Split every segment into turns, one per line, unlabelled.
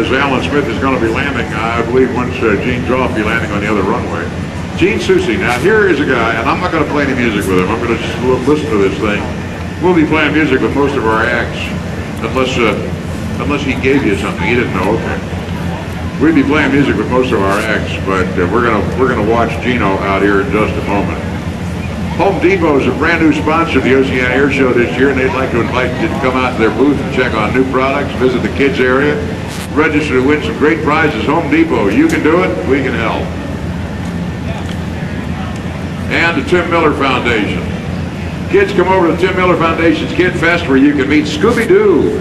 as Alan Smith is going to be landing, I believe once Gene's off, be landing on the other runway. Gene Soucy. Now here is a guy, and I'm not going to play any music with him. I'm going to just listen to this thing. We'll be playing music with most of our acts, unless he gave you something you didn't know. Okay. We'll be playing music with most of our acts, but we're gonna watch Gino out here in just a moment. Home Depot is a brand new sponsor of the Oceana Airshow this year, and they'd like to invite you to come out to their booth and check on new products, visit the kids area, register to win some great prizes. Home Depot, you can do it, we can help. And the Tim Miller Foundation. Kids, come over to the Tim Miller Foundation's Kid Fest, where you can meet Scooby-Doo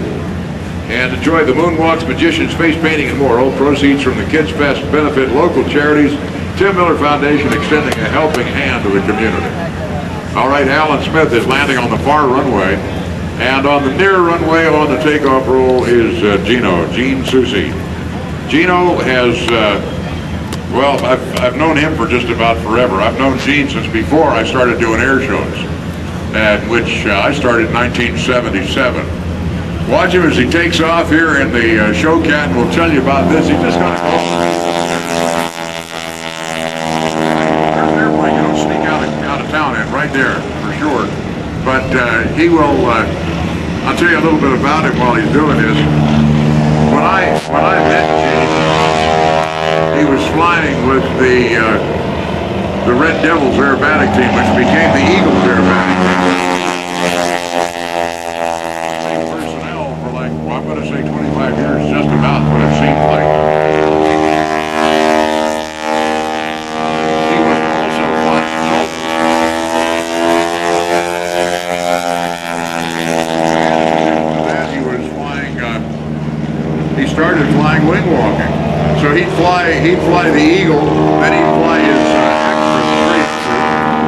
and enjoy the moonwalks, magicians, face painting, and more. All proceeds from the Kids Fest benefit local charities. Tim Miller Foundation extending a helping hand to the community. All right, Alan Smith is landing on the far runway, and on the near runway on the takeoff roll is Gene Soucy. Gino has, well, I've known him for just about forever. I've known Gene since before I started doing air shows, at which I started in 1977. Watch him as he takes off here in the show cat, and we'll tell you about this. He's just going to go. There's an airplane you don't sneak out of town in, right there, for sure. But he will, I'll tell you a little bit about him while he's doing this. When I met Gene, he was flying with the Red Devils aerobatic team, which became the Eagles aerobatic team. I'm going to say 25 years, just about what it seems like. He was also flying. He was flying. He started flying wing walking. So he'd fly the Eagle, then he'd fly his extra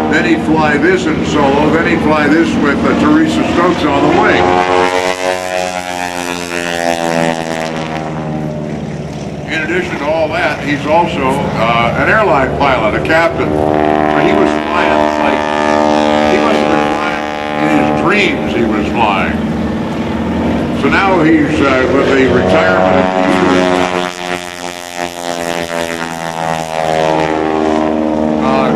3, then he'd fly this in solo, then he'd fly this with Teresa Stokes on the wing. In addition to all that, he's also an airline pilot, a captain. He was flying like, he must have been flying in his dreams he was flying. So now he's with the retirement of the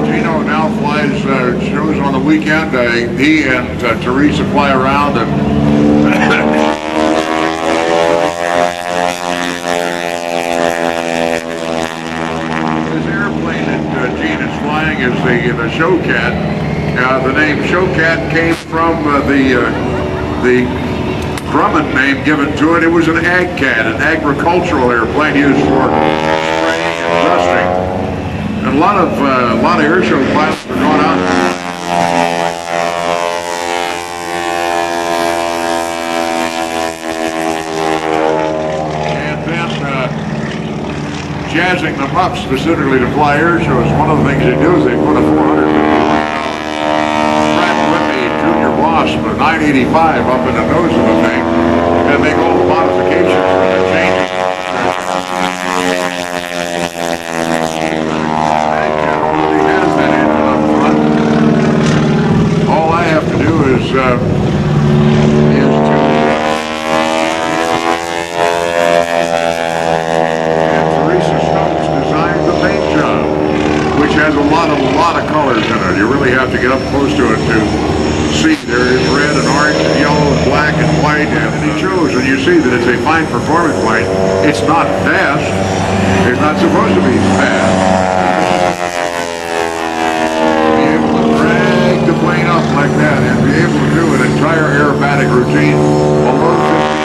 Gino now flies shows on the weekend. He and Teresa fly around and is the show cat. The name show cat came from the Grumman name given to it. It was an ag cat, an agricultural airplane used for spraying and dusting. And a lot of air show pilots are going out. And then jazzing them up specifically to fly air shows. One of the things they do is they put a 450 Pratt Whitney Junior Wasp, a 985 up in the nose of the thing, and make all the modifications for the changes. Already has that engine up front. All I have to do is has a lot of colors in it. You really have to get up close to it to see. There is red and orange and yellow and black and white, and he chose, and you see that it's a fine performance plane. It's not fast. It's not supposed to be fast. Be able to drag the plane up like that and be able to do an entire aerobatic routine below 50.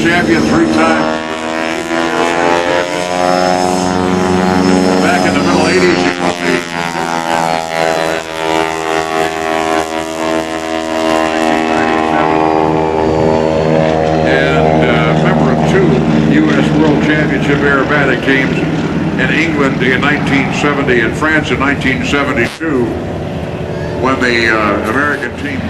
Champion 3 times. Back in the middle 80s, and member of 2 World Championship aerobatic teams in England in 1970 and France in 1972 when the American teams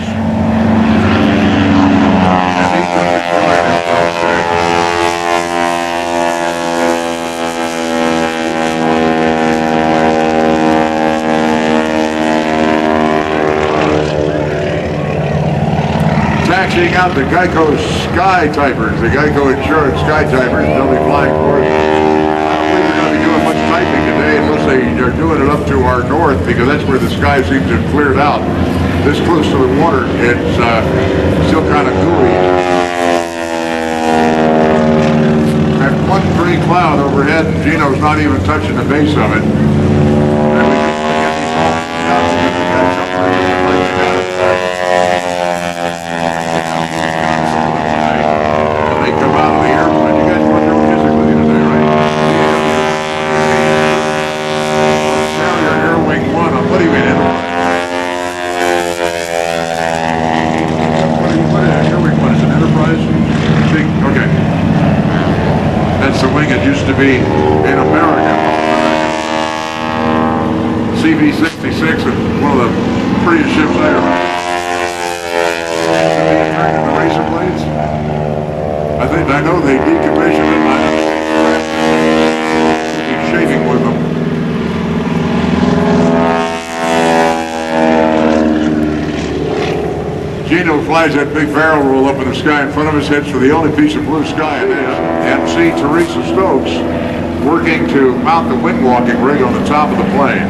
taxiing out the Geico Sky Typers, the Geico Insurance Sky Typers. They'll be flying for us. I don't believe they're going to be doing much typing today unless they are doing it up to our north, because that's where the sky seems to have cleared out. This close to the water, it's still kind of gooey. That one gray cloud overhead, and Gino's not even touching the base of it. It used to be in America. CV-66 and one of the prettiest ships I ever had. The razor blades. I know they decommissioned it. I'm shaving with them. Gino flies that big barrel roll up in the sky in front of his head for the only piece of blue sky it is. And see Teresa Stokes working to mount the wind walking rig on the top of the plane.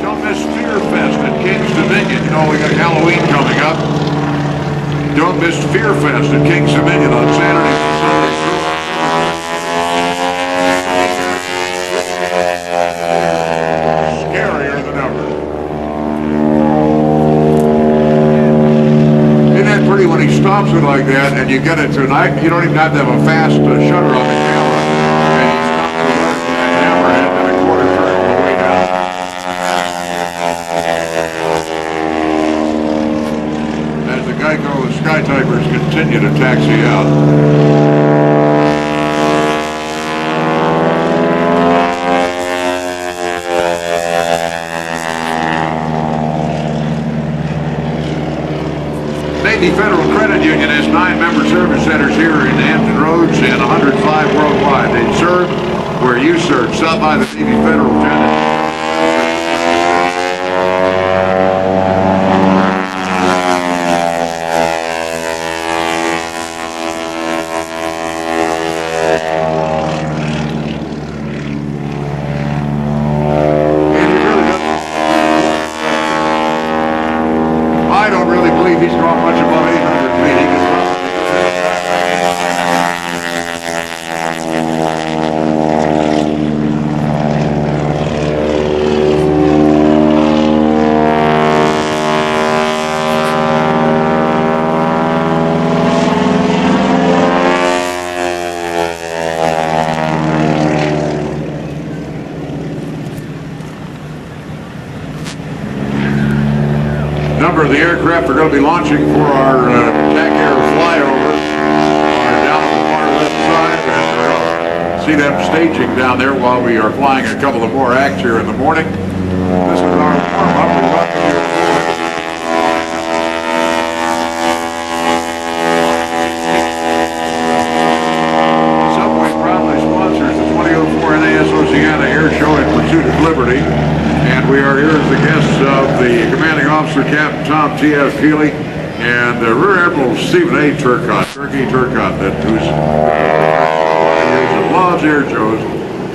Don't miss Fear Fest at King's Dominion. You know, we got Halloween coming up. Don't miss Fear Fest at King's Dominion on Saturday and Sunday. When he stops it like that and you get it tonight, you don't even have to have a fast shutter on the camera. And he stops the rest with a hammerhead and a quarter turn on the way down. As the Geico Sky Typers continue to taxi out. The Federal Credit Union has 9 member service centers here in Hampton Roads and 105 worldwide. They serve where you serve. Stop by the Navy Federal Tenant. I don't really believe he's gone much above 800 feet. He can number of the aircraft are going to be launching for our TAC Air flyover are down on the far left side, and we'll see them staging down there while we are flying a couple of more acts here in the morning. This is our warm-up. We're about to hear Subway proudly sponsors the 2004 NAS Oceana Airshow in pursuit of liberty. And we are here as the guests of the Commanding Officer, Captain Tom T.F. Keeley, and Rear Admiral Stephen A. Turcotte, who loves air shows,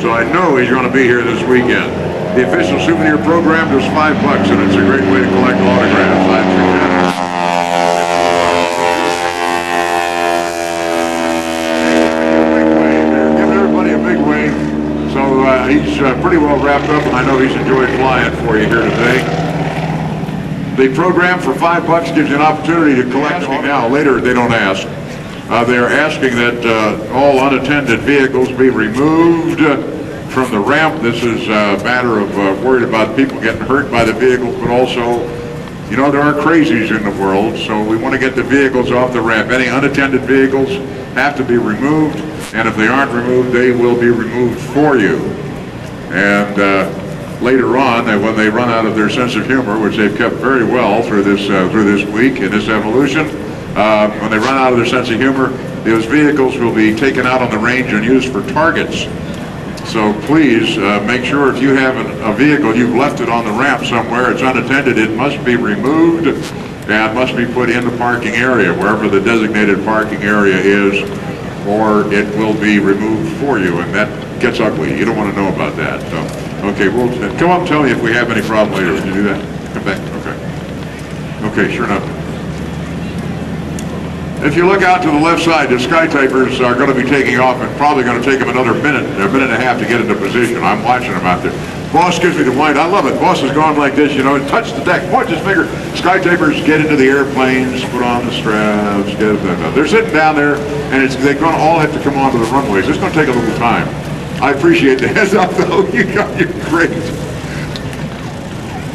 so I know he's going to be here this weekend. The official souvenir program is $5, and it's a great way to collect autographs. I suggest. They're giving everybody a big wave. So he's pretty well wrapped up, and I know he's enjoyed flying for you here today. The program for $5 gives you an opportunity to collect now. Later, they don't ask. They're asking that all unattended vehicles be removed from the ramp. This is a matter of worried about people getting hurt by the vehicles, but also, you know, there are crazies in the world, so we want to get the vehicles off the ramp. Any unattended vehicles have to be removed, and if they aren't removed, they will be removed for you. And later on, when they run out of their sense of humor, which they've kept very well through this week in this evolution, when they run out of their sense of humor, those vehicles will be taken out on the range and used for targets. So please make sure if you have a vehicle, you've left it on the ramp somewhere, it's unattended, it must be removed and must be put in the parking area, wherever the designated parking area is, or it will be removed for you, and that gets ugly. You don't want to know about that. So, okay, we'll come up and tell me if we have any problem later. Can you do that? Come back. Okay. Okay, sure enough. If you look out to the left side, the Sky Typers are going to be taking off and probably going to take them another minute and a half to get into position. I'm watching them out there. Boss gives me the white. I love it. Boss is going like this, you know, and touch the deck, point his finger. Sky Typers get into the airplanes, put on the straps, they're sitting down there, and they're going to all have to come onto the runways. It's going to take a little time. I appreciate the heads up, though. You're great.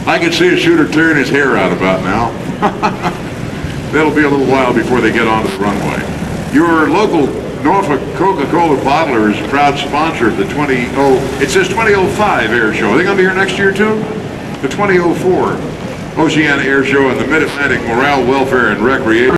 I can see a shooter tearing his hair out about now. That'll be a little while before they get onto the runway. Your local Norfolk Coca-Cola bottler is a proud sponsor of the it says 2005 Air Show. Are they going to be here next year too? The 2004 Oceana Air Show and the Mid-Atlantic Morale, Welfare, and Recreation.